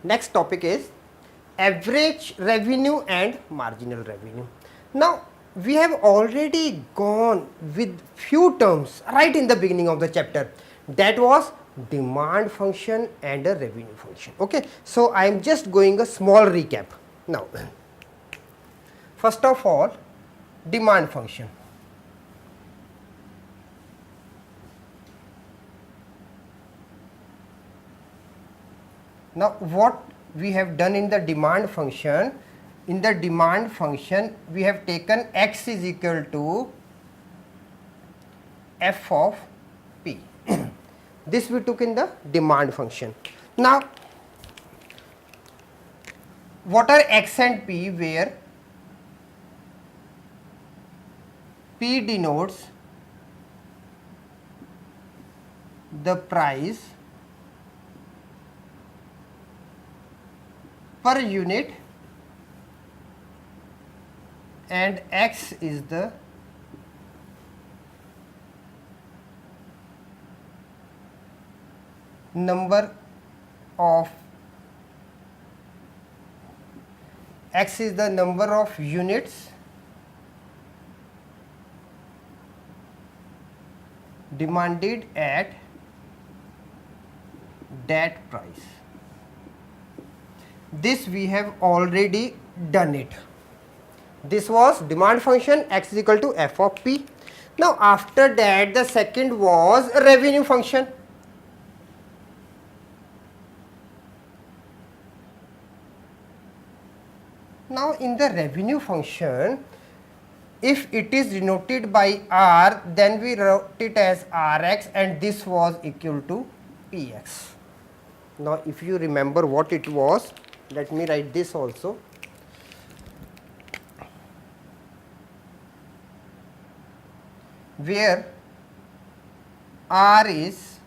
Next topic is average revenue and marginal revenue. Now we have already gone with few terms right in the beginning of the chapter, that was demand function and a revenue function. Okay, so I am just going a small recap now. First of all, demand function. Now what we have done in the demand function, we have taken x is equal to f of p. This we took in the demand function. Now what are x and p, where p denotes the price per unit and x is the number of units demanded at that price. This we have already done it. This was demand function, x is equal to f of p. Now after that the second was revenue function. Now in the revenue function, if it is denoted by r, then we wrote it as rx and this was equal to px. Now if you remember what it was, let me write this also. Where r is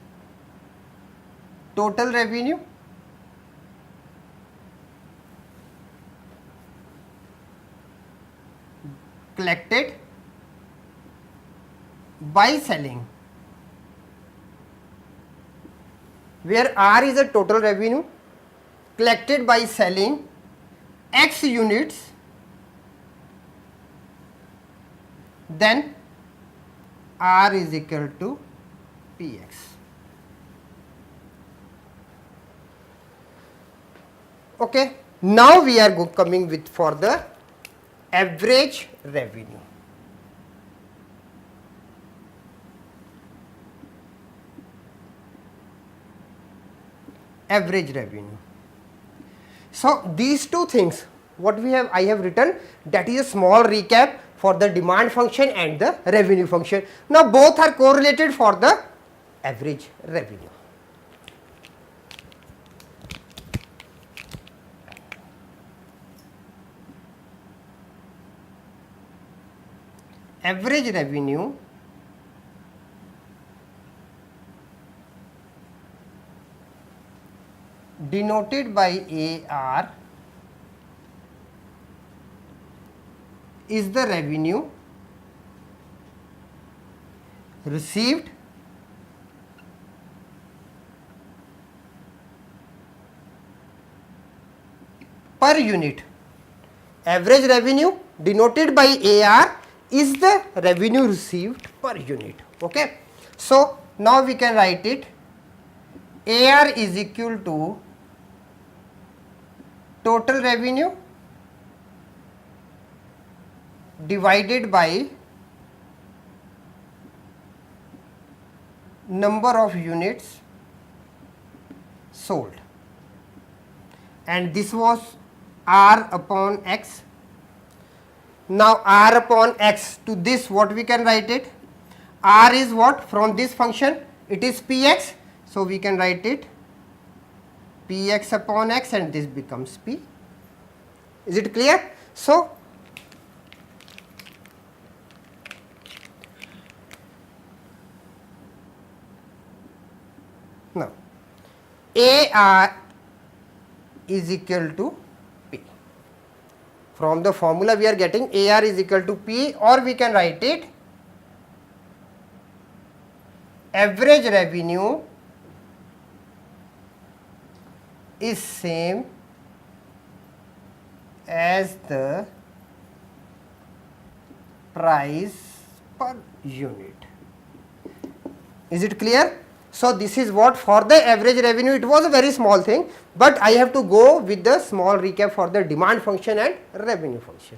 total revenue collected by selling, where r is a total revenue collected by selling x units, then r is equal to px. Okay, now we are coming with for the average revenue. Average revenue. So these two things what we have, I have written, that is a small recap for the demand function and the revenue function. Now both are correlated for the average revenue. Average revenue denoted by AR is the revenue received per unit. Average revenue denoted by AR is the revenue received per unit. Okay. So now we can write it, AR is equal to total revenue divided by number of units sold, and this was R upon X. Now R upon X, to this what we can write it, R is what from this function, it is Px, so we can write it Px upon X and this becomes P. Is it clear? So now AR is equal to P. From the formula we are getting AR is equal to P, or we can write it average revenue is same as the price per unit. Is it clear? So this is what for the average revenue, it was a very small thing, but I have to go with the small recap for the demand function and revenue function.